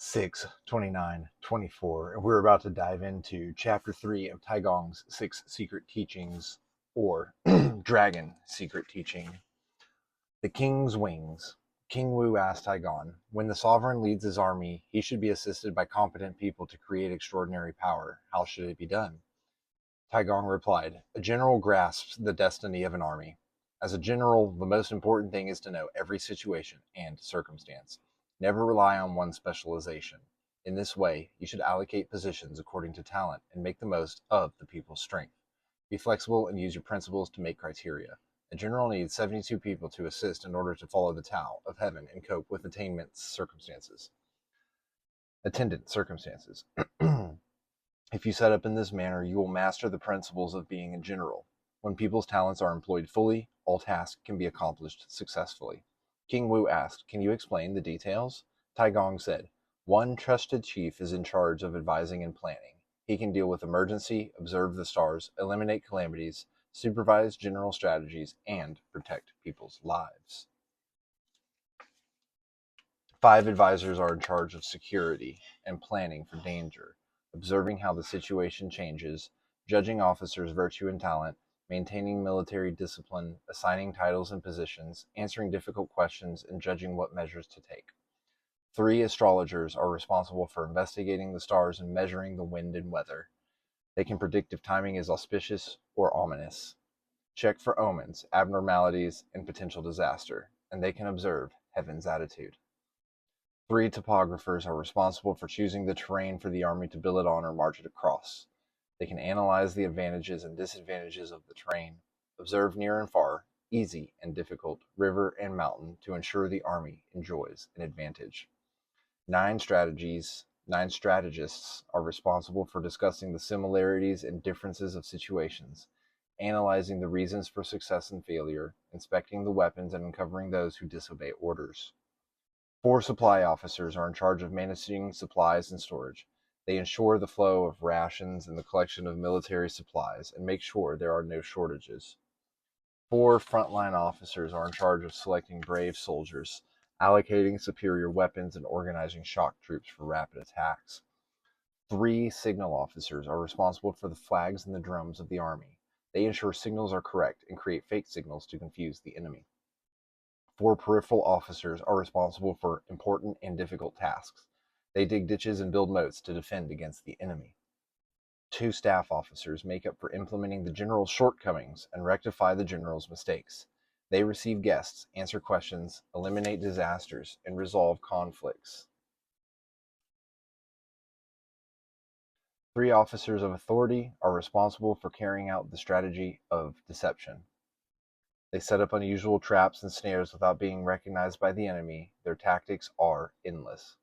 6:29:24, and we're about to dive into Chapter 3 of Taigong's 6 Secret Teachings, or Dragon Secret Teaching. The King's Wings. King Wu asked Taigong, when the sovereign leads his army, he should be assisted by competent people to create extraordinary power. How should it be done? Taigong replied, a general grasps the destiny of an army. As a general, the most important thing is to know every situation and circumstance. Never rely on one specialization. In this way, you should allocate positions according to talent and make the most of the people's strength. Be flexible and use your principles to make criteria. A general needs 72 people to assist in order to follow the Tao of heaven and cope with attendant circumstances. If you set up in this manner, you will master the principles of being a general. When people's talents are employed fully, all tasks can be accomplished successfully. King Wu asked, can you explain the details? Taigong said, one trusted chief is in charge of advising and planning. He can deal with emergency, observe the stars, eliminate calamities, supervise general strategies, and protect people's lives. 5 advisors are in charge of security and planning for danger, observing how the situation changes, judging officers' virtue and talent, maintaining military discipline, assigning titles and positions, answering difficult questions, and judging what measures to take. 3 astrologers are responsible for investigating the stars and measuring the wind and weather. They can predict if timing is auspicious or ominous, check for omens, abnormalities, and potential disaster, and they can observe heaven's attitude. 3 topographers are responsible for choosing the terrain for the army to build it on or march it across. They can analyze the advantages and disadvantages of the terrain, observe near and far, easy and difficult, river and mountain to ensure the army enjoys an advantage. 9 strategists are responsible for discussing the similarities and differences of situations, analyzing the reasons for success and failure, inspecting the weapons, and uncovering those who disobey orders. 4 supply officers are in charge of managing supplies and storage. They ensure the flow of rations and the collection of military supplies and make sure there are no shortages. 4 frontline officers are in charge of selecting brave soldiers, allocating superior weapons, and organizing shock troops for rapid attacks. 3 signal officers are responsible for the flags and the drums of the army. They ensure signals are correct and create fake signals to confuse the enemy. 4 peripheral officers are responsible for important and difficult tasks. They dig ditches and build moats to defend against the enemy. 2 staff officers make up for implementing the general's shortcomings and rectify the general's mistakes. They receive guests, answer questions, eliminate disasters, and resolve conflicts. 3 officers of authority are responsible for carrying out the strategy of deception. They set up unusual traps and snares without being recognized by the enemy. Their tactics are endless.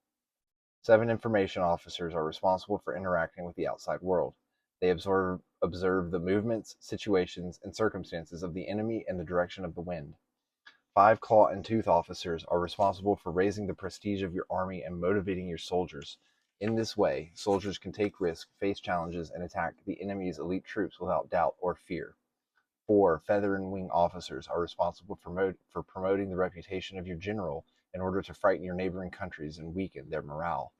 7 information officers are responsible for interacting with the outside world. They observe the movements, situations, and circumstances of the enemy and the direction of the wind. 5 claw and tooth officers are responsible for raising the prestige of your army and motivating your soldiers. In this way, soldiers can take risks, face challenges, and attack the enemy's elite troops without doubt or fear. 4 feather and wing officers are responsible for promoting the reputation of your general in order to frighten your neighboring countries and weaken their morale.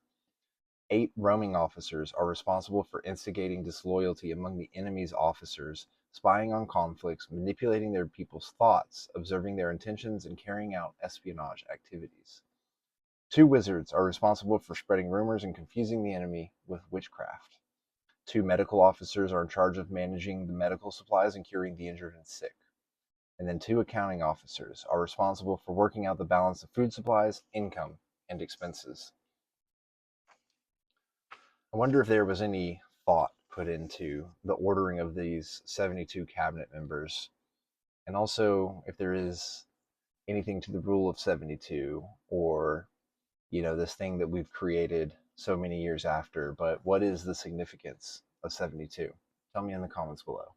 8 roaming officers are responsible for instigating disloyalty among the enemy's officers, spying on conflicts, manipulating their people's thoughts, observing their intentions, and carrying out espionage activities. 2 wizards are responsible for spreading rumors and confusing the enemy with witchcraft. 2 medical officers are in charge of managing the medical supplies and curing the injured and sick. And then 2 accounting officers are responsible for working out the balance of food supplies, income, and expenses. I wonder if there was any thought put into the ordering of these 72 cabinet members, and also if there is anything to the rule of 72, or, this thing that we've created so many years after, but what is the significance of 72? Tell me in the comments below.